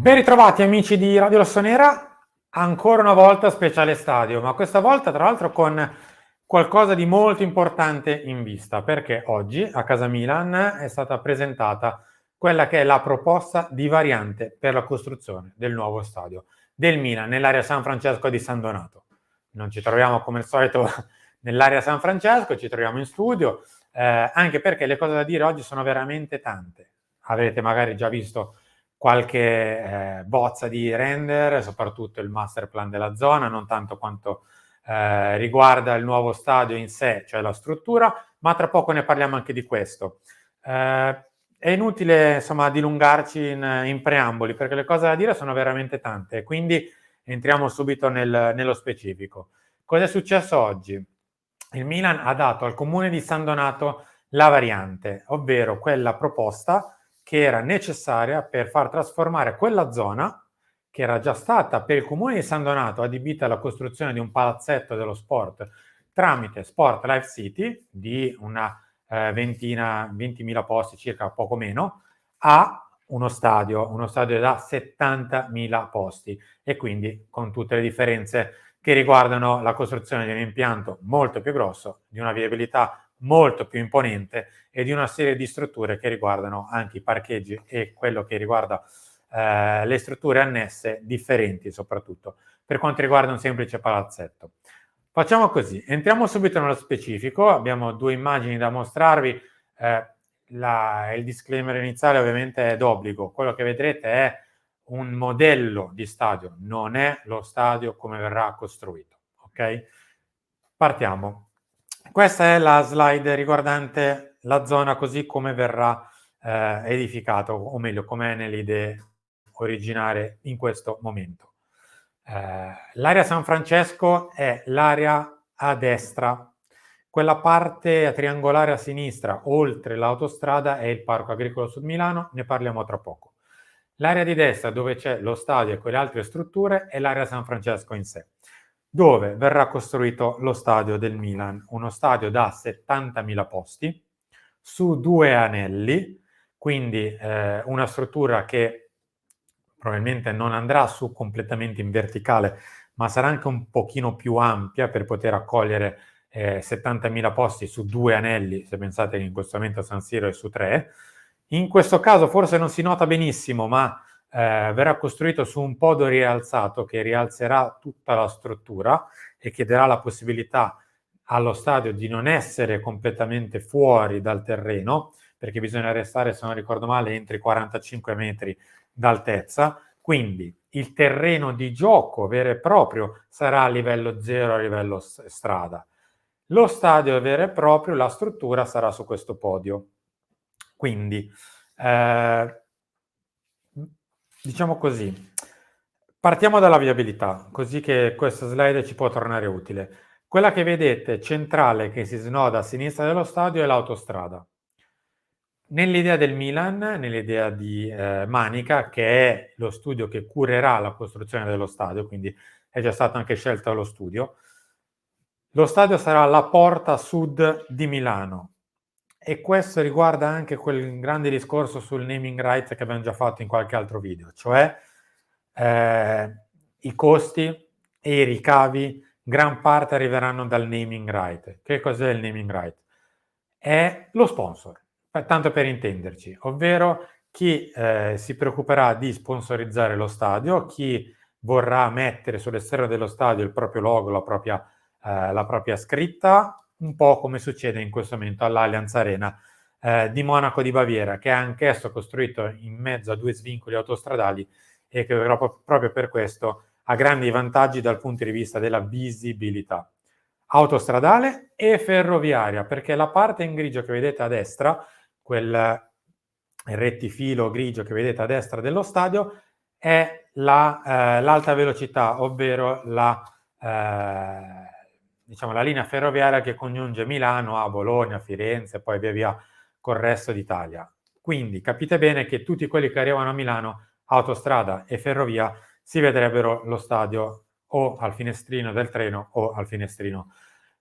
Ben ritrovati amici di Radio Rossonera, ancora una volta speciale stadio, ma questa volta tra l'altro con qualcosa di molto importante in vista, perché oggi a Casa Milan è stata presentata quella che è la proposta di variante per la costruzione del nuovo stadio del Milan nell'area San Francesco di San Donato. Non ci troviamo come al solito nell'area San Francesco, ci troviamo in studio, anche perché le cose da dire oggi sono veramente tante. Avrete magari già visto qualche bozza di render, soprattutto il master plan della zona, non tanto quanto riguarda il nuovo stadio in sé, cioè la struttura, ma tra poco ne parliamo anche di questo. È inutile insomma dilungarci in preamboli perché le cose da dire sono veramente tante, quindi entriamo subito nello specifico. Cosa è successo oggi? Il Milan ha dato al comune di San Donato la variante, ovvero quella proposta che era necessaria per far trasformare quella zona, che era già stata per il comune di San Donato adibita alla costruzione di un palazzetto dello sport tramite Sport Life City di una 20.000 posti, circa poco meno, a uno stadio da 70.000 posti e quindi con tutte le differenze che riguardano la costruzione di un impianto molto più grosso, di una viabilità molto più imponente e di una serie di strutture che riguardano anche i parcheggi e quello che riguarda le strutture annesse differenti soprattutto per quanto riguarda un semplice palazzetto. Facciamo così, entriamo subito nello specifico, abbiamo due immagini da mostrarvi, il disclaimer iniziale ovviamente è d'obbligo, quello che vedrete è un modello di stadio, non è lo stadio come verrà costruito, ok? Partiamo. Questa è la slide riguardante la zona così come verrà edificato, o meglio, come è nelle idee originarie in questo momento. L'area San Francesco è l'area a destra, quella parte triangolare a sinistra, oltre l'autostrada, è il Parco Agricolo Sud Milano, ne parliamo tra poco. L'area di destra, dove c'è lo stadio e quelle altre strutture, è l'area San Francesco in sé, dove verrà costruito lo stadio del Milan, uno stadio da 70.000 posti, su 2 anelli, quindi una struttura che probabilmente non andrà su completamente in verticale, ma sarà anche un pochino più ampia per poter accogliere 70.000 posti su 2 anelli, se pensate che in questo momento San Siro è su 3. In questo caso forse non si nota benissimo, ma verrà costruito su un podo rialzato che rialzerà tutta la struttura e che darà la possibilità allo stadio di non essere completamente fuori dal terreno, perché bisogna restare, se non ricordo male, entro i 45 metri d'altezza, quindi il terreno di gioco vero e proprio sarà a livello zero, a livello strada. Lo stadio vero e proprio, la struttura sarà su questo podio. Quindi, diciamo così, partiamo dalla viabilità, così che questa slide ci può tornare utile. Quella che vedete centrale che si snoda a sinistra dello stadio è l'autostrada. Nell'idea del Milan, nell'idea di Manica, che è lo studio che curerà la costruzione dello stadio, quindi è già stato anche scelto lo studio, lo stadio sarà la porta sud di Milano e questo riguarda anche quel grande discorso sul naming rights che abbiamo già fatto in qualche altro video, cioè i costi e i ricavi gran parte arriveranno dal naming right. Che cos'è il naming right? È lo sponsor, tanto per intenderci, ovvero chi si preoccuperà di sponsorizzare lo stadio, chi vorrà mettere sull'esterno dello stadio il proprio logo, la propria scritta, un po' come succede in questo momento all'Allianz Arena di Monaco di Baviera, che è anch'esso costruito in mezzo a 2 svincoli autostradali e che proprio per questo ha grandi vantaggi dal punto di vista della visibilità autostradale e ferroviaria, perché la parte in grigio che vedete a destra, quel rettifilo grigio che vedete a destra dello stadio, è l'alta velocità, ovvero diciamo, la linea ferroviaria che congiunge Milano a Bologna, Firenze e poi via via col resto d'Italia. Quindi capite bene che tutti quelli che arrivano a Milano, autostrada e ferrovia, si vedrebbero lo stadio o al finestrino del treno o al finestrino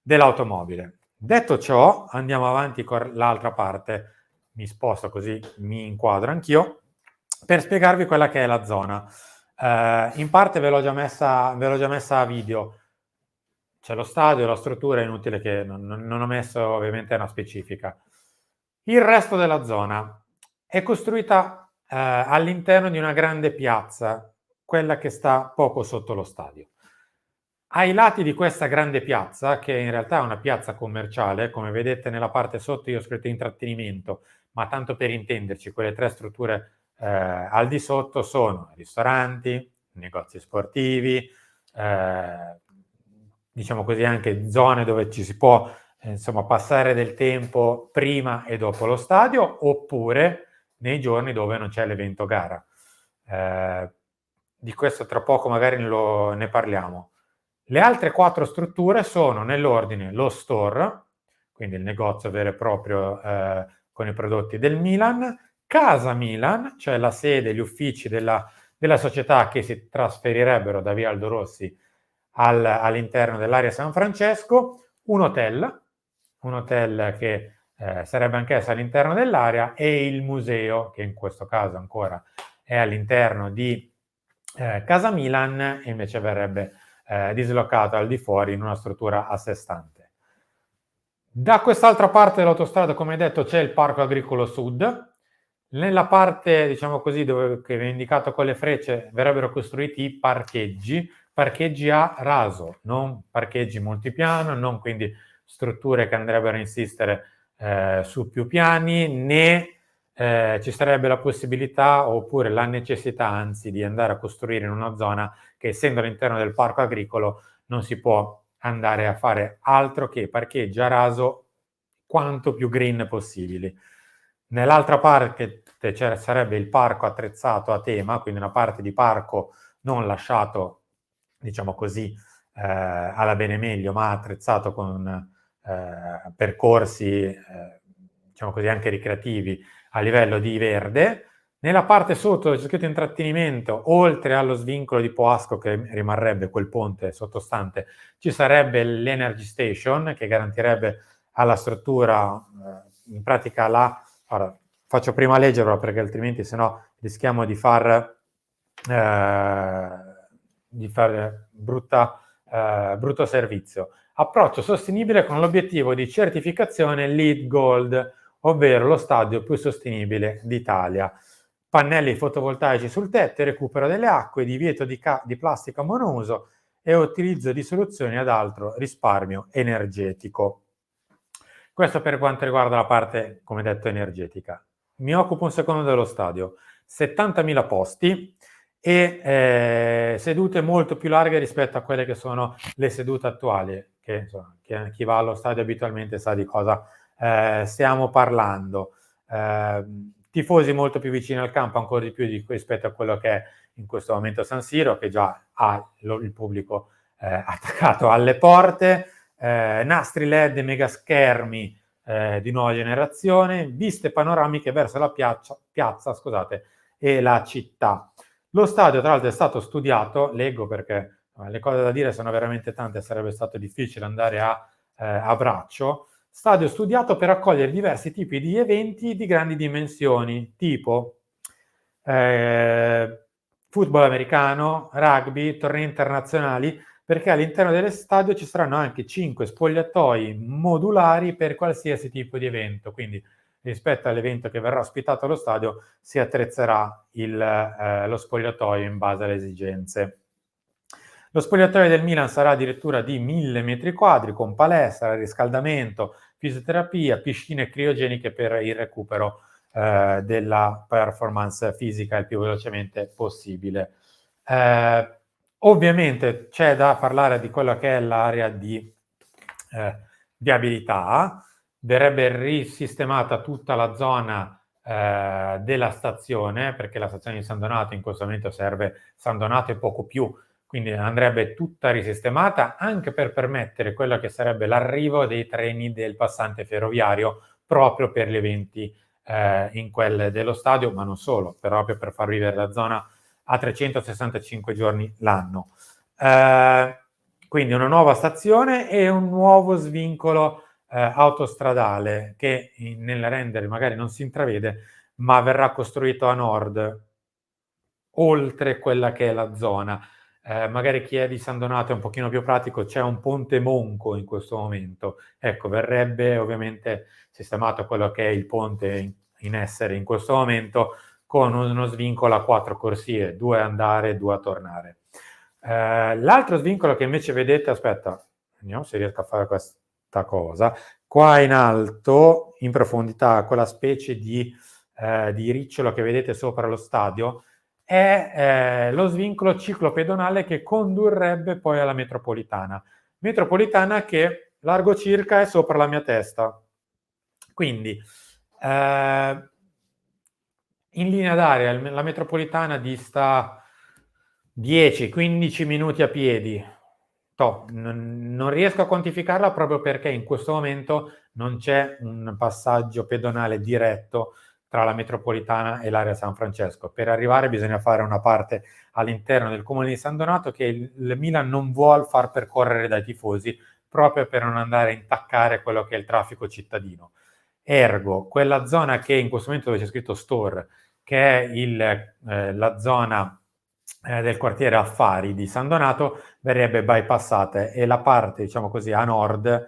dell'automobile. Detto ciò, andiamo avanti con l'altra parte. Mi sposto così mi inquadro anch'io. per spiegarvi quella che è la zona. In parte ve l'ho già messa a video. C'è lo stadio, la struttura, è inutile che non ho messo ovviamente una specifica. Il resto della zona è costruita all'interno di una grande piazza, quella che sta poco sotto lo stadio. Ai lati di questa grande piazza, che in realtà è una piazza commerciale, come vedete nella parte sotto io ho scritto intrattenimento, ma tanto per intenderci, quelle tre strutture al di sotto sono ristoranti, negozi sportivi, diciamo così anche zone dove ci si può insomma passare del tempo prima e dopo lo stadio, oppure nei giorni dove non c'è l'evento gara. Di questo tra poco magari ne parliamo. Le altre 4 strutture sono nell'ordine lo store, quindi il negozio vero e proprio con i prodotti del Milan, Casa Milan, cioè la sede, gli uffici della società che si trasferirebbero da Via Aldo Rossi all'interno dell'area San Francesco, un hotel che sarebbe anch'esso all'interno dell'area, e il museo, che in questo caso ancora è all'interno di Casa Milan e invece verrebbe dislocato al di fuori in una struttura a sé stante. Da quest'altra parte dell'autostrada, come detto, c'è il Parco Agricolo Sud. Nella parte, diciamo così, dove che viene indicato con le frecce, verrebbero costruiti i parcheggi a raso, non parcheggi multipiano, non quindi strutture che andrebbero a insistere su più piani, né ci sarebbe la possibilità oppure la necessità, anzi, di andare a costruire in una zona che, essendo all'interno del parco agricolo, non si può andare a fare altro che parcheggi a raso quanto più green possibili. Nell'altra parte sarebbe il parco attrezzato a tema, quindi una parte di parco non lasciato, diciamo così, alla bene meglio, ma attrezzato con percorsi, diciamo così, anche ricreativi a livello di verde. Nella parte sotto c'è scritto intrattenimento, oltre allo svincolo di Poasco che rimarrebbe quel ponte sottostante, ci sarebbe l'Energy Station che garantirebbe alla struttura in pratica allora, faccio prima leggerlo perché altrimenti sennò rischiamo di far brutto servizio. Approccio sostenibile con l'obiettivo di certificazione LEED Gold, ovvero lo stadio più sostenibile d'Italia. Pannelli fotovoltaici sul tetto, recupero delle acque, divieto di plastica monouso e utilizzo di soluzioni ad alto risparmio energetico. Questo per quanto riguarda la parte, come detto, energetica. Mi occupo un secondo dello stadio. 70.000 posti e sedute molto più larghe rispetto a quelle che sono le sedute attuali, che insomma, chi va allo stadio abitualmente sa di cosa stiamo parlando. Tifosi molto più vicini al campo, ancora di più rispetto a quello che è in questo momento San Siro, che già ha il pubblico attaccato alle porte, nastri LED e mega schermi di nuova generazione, viste panoramiche verso la piazza, scusate, e la città. Lo stadio, tra l'altro, è stato studiato, leggo perché le cose da dire sono veramente tante, sarebbe stato difficile andare a braccio. Stadio studiato per accogliere diversi tipi di eventi di grandi dimensioni, tipo football americano, rugby, tornei internazionali, perché all'interno dello stadio ci saranno anche 5 spogliatoi modulari per qualsiasi tipo di evento, quindi rispetto all'evento che verrà ospitato allo stadio si attrezzerà lo spogliatoio in base alle esigenze. Lo spogliatoio del Milan sarà addirittura di 1000 metri quadri con palestra, riscaldamento, fisioterapia, piscine criogeniche per il recupero della performance fisica il più velocemente possibile. Ovviamente c'è da parlare di quella che è l'area di viabilità. Verrebbe risistemata tutta la zona della stazione, perché la stazione di San Donato in questo momento serve San Donato e poco più, quindi andrebbe tutta risistemata anche per permettere quello che sarebbe l'arrivo dei treni del passante ferroviario proprio per gli eventi in quelle dello stadio, ma non solo, proprio per far vivere la zona a 365 giorni l'anno. Quindi una nuova stazione e un nuovo svincolo autostradale che nel render magari non si intravede, ma verrà costruito a nord oltre quella che è la zona. Magari chi è di San Donato è un pochino più pratico, c'è un ponte Monco in questo momento. Ecco, verrebbe ovviamente sistemato quello che è il ponte in essere in questo momento, con uno svincolo a 4 corsie, 2 a andare e 2 a tornare. L'altro svincolo che invece vedete, aspetta, vediamo se riesco a fare questa cosa, qua in alto, in profondità, quella specie di ricciolo che vedete sopra lo stadio, è lo svincolo ciclopedonale che condurrebbe poi alla metropolitana. Metropolitana che largo circa è sopra la mia testa. Quindi, in linea d'aria, la metropolitana dista 10-15 minuti a piedi. Non riesco a quantificarla proprio perché in questo momento non c'è un passaggio pedonale diretto tra la metropolitana e l'area San Francesco. Per arrivare bisogna fare una parte all'interno del comune di San Donato che il Milan non vuole far percorrere dai tifosi proprio per non andare a intaccare quello che è il traffico cittadino. Ergo, quella zona che in questo momento dove c'è scritto store, che è la zona del quartiere Affari di San Donato, verrebbe bypassata e la parte, diciamo così, a nord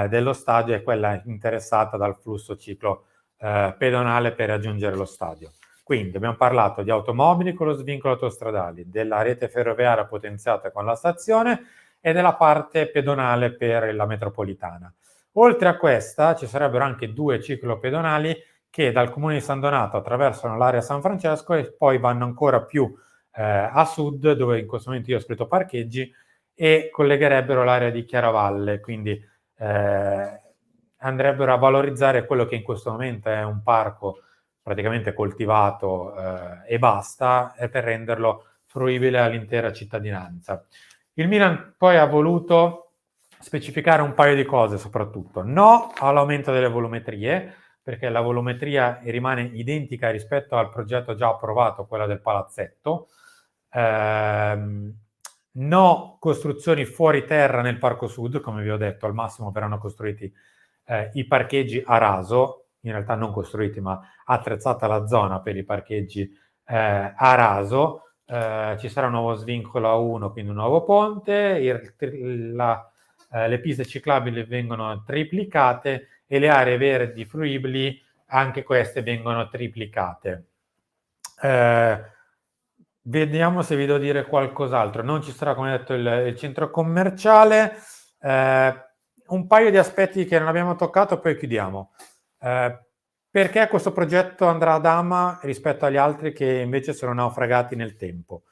dello stadio è quella interessata dal flusso ciclo pedonale per raggiungere lo stadio. Quindi abbiamo parlato di automobili con lo svincolo autostradali, della rete ferroviaria potenziata con la stazione e della parte pedonale per la metropolitana. Oltre a questa ci sarebbero anche 2 ciclopedonali che dal comune di San Donato attraversano l'area San Francesco e poi vanno ancora più a sud, dove in questo momento io ho scritto parcheggi, e collegherebbero l'area di Chiaravalle, quindi andrebbero a valorizzare quello che in questo momento è un parco praticamente coltivato e basta, per renderlo fruibile all'intera cittadinanza. Il Milan poi ha voluto specificare un paio di cose soprattutto. No all'aumento delle volumetrie, perché la volumetria rimane identica rispetto al progetto già approvato, quella del palazzetto. No costruzioni fuori terra nel Parco Sud, come vi ho detto, al massimo verranno costruiti i parcheggi a raso, in realtà non costruiti ma attrezzata la zona per i parcheggi a raso. Ci sarà un nuovo svincolo a 1, quindi un nuovo ponte, le piste ciclabili vengono triplicate e le aree verdi fruibili anche queste vengono triplicate. Vediamo se vi devo dire qualcos'altro. Non ci sarà, come detto, il centro commerciale. Un paio di aspetti che non abbiamo toccato, poi chiudiamo. Perché questo progetto andrà ad ama rispetto agli altri che invece sono naufragati nel tempo?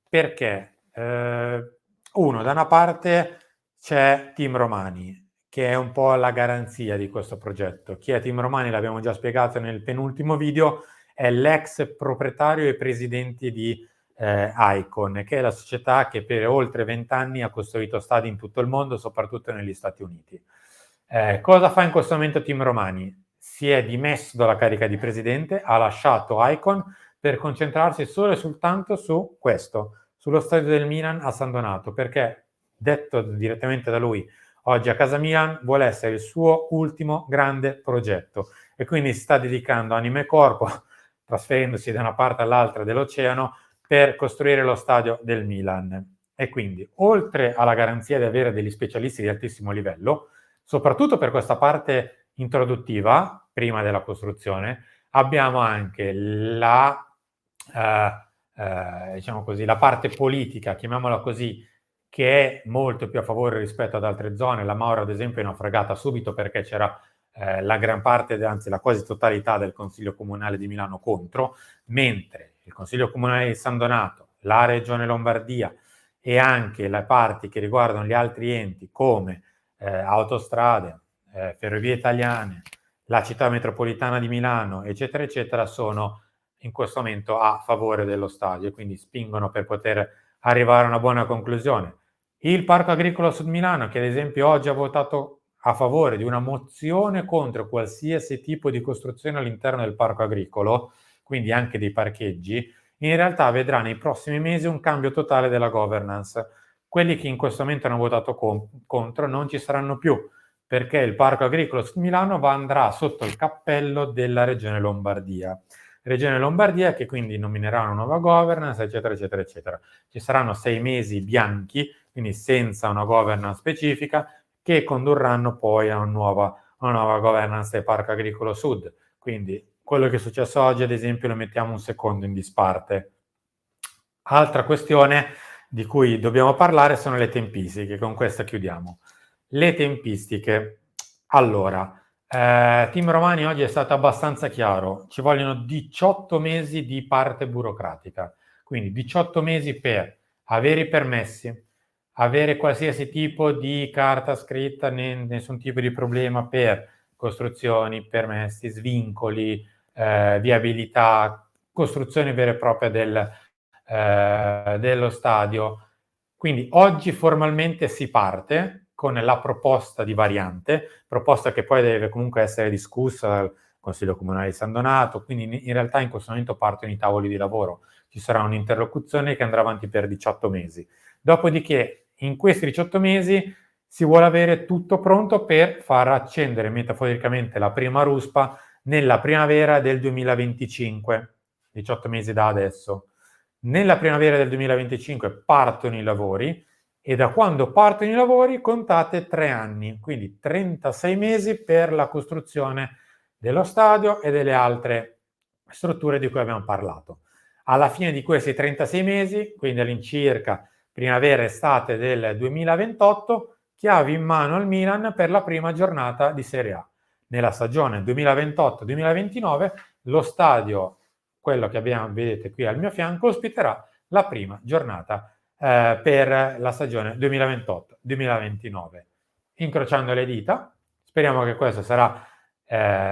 Perché? Uno, da una parte c'è Team Romani, che è un po' la garanzia di questo progetto. Chi è Team Romani l'abbiamo già spiegato nel penultimo video, è l'ex proprietario e presidente di Icon, che è la società che per oltre 20 anni ha costruito stadi in tutto il mondo, soprattutto negli Stati Uniti. Cosa fa in questo momento Team Romani? Si è dimesso dalla carica di presidente, ha lasciato Icon per concentrarsi solo e soltanto su questo, sullo stadio del Milan a San Donato, perché, detto direttamente da lui, oggi a Casa Milan vuole essere il suo ultimo grande progetto e quindi si sta dedicando anima e corpo, trasferendosi da una parte all'altra dell'oceano per costruire lo stadio del Milan. E quindi, oltre alla garanzia di avere degli specialisti di altissimo livello, soprattutto per questa parte introduttiva, prima della costruzione, abbiamo anche diciamo così, la parte politica, chiamiamola così, che è molto più a favore rispetto ad altre zone. La Maura, ad esempio, è naufragata subito perché c'era la gran parte, anzi la quasi totalità del Consiglio Comunale di Milano contro, mentre il Consiglio Comunale di San Donato, la Regione Lombardia e anche le parti che riguardano gli altri enti come autostrade, ferrovie italiane, la città metropolitana di Milano, eccetera, eccetera, sono in questo momento a favore dello stadio e quindi spingono per poter arrivare a una buona conclusione. Il Parco Agricolo Sud Milano, che ad esempio oggi ha votato a favore di una mozione contro qualsiasi tipo di costruzione all'interno del parco agricolo, quindi anche dei parcheggi, in realtà vedrà nei prossimi mesi un cambio totale della governance. Quelli che in questo momento hanno votato contro non ci saranno più, perché il Parco Agricolo Sud Milano andrà sotto il cappello della Regione Lombardia. Regione Lombardia, che quindi nominerà una nuova governance, eccetera, eccetera, eccetera. Ci saranno 6 mesi bianchi, quindi senza una governance specifica, che condurranno poi a una nuova governance del Parco Agricolo Sud. Quindi quello che è successo oggi, ad esempio, lo mettiamo un secondo in disparte. Altra questione di cui dobbiamo parlare sono le tempistiche, con questa chiudiamo. Le tempistiche. Allora, Team Romani oggi è stato abbastanza chiaro, ci vogliono 18 mesi di parte burocratica, quindi 18 mesi per avere i permessi, avere qualsiasi tipo di carta scritta, nessun tipo di problema per costruzioni, permessi, svincoli, viabilità, costruzione vera e propria dello stadio. Quindi oggi formalmente si parte con la proposta di variante, proposta che poi deve comunque essere discussa dal Consiglio Comunale di San Donato, quindi in realtà in questo momento partono i tavoli di lavoro, ci sarà un'interlocuzione che andrà avanti per 18 mesi. Dopodiché in questi 18 mesi si vuole avere tutto pronto per far accendere metaforicamente la prima ruspa nella primavera del 2025, 18 mesi da adesso. Nella primavera del 2025 partono i lavori e da quando partono i lavori contate 3 anni, quindi 36 mesi per la costruzione dello stadio e delle altre strutture di cui abbiamo parlato. Alla fine di questi 36 mesi, quindi all'incirca primavera-estate del 2028, chiavi in mano al Milan per la prima giornata di Serie A. Nella stagione 2028-2029 lo stadio, quello che vedete qui al mio fianco, ospiterà la prima giornata per la stagione 2028-2029. Incrociando le dita, speriamo che questo sarà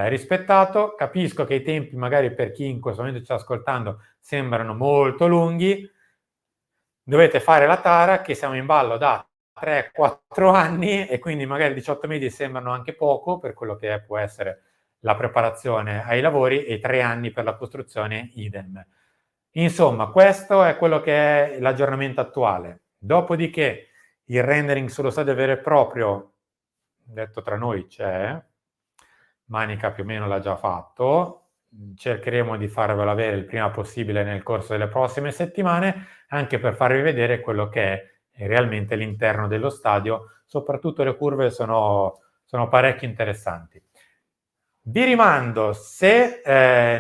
rispettato. Capisco che i tempi magari per chi in questo momento ci sta ascoltando sembrano molto lunghi, dovete fare la tara che siamo in ballo da 3-4 anni e quindi magari 18 mesi sembrano anche poco per quello che può essere la preparazione ai lavori e 3 anni per la costruzione idem. Insomma, questo è quello che è l'aggiornamento attuale. Dopodiché il rendering sullo stadio vero e proprio, detto tra noi, c'è, Manica più o meno l'ha già fatto, cercheremo di farvelo avere il prima possibile nel corso delle prossime settimane, anche per farvi vedere quello che è realmente l'interno dello stadio, soprattutto le curve sono parecchio interessanti. Vi rimando, se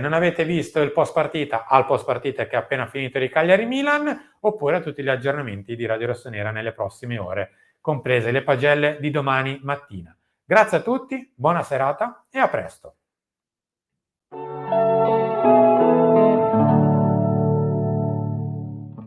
non avete visto il post partita, al post partita che è appena finito di Cagliari-Milan, oppure a tutti gli aggiornamenti di Radio Rossonera nelle prossime ore, comprese le pagelle di domani mattina. Grazie a tutti, buona serata e a presto.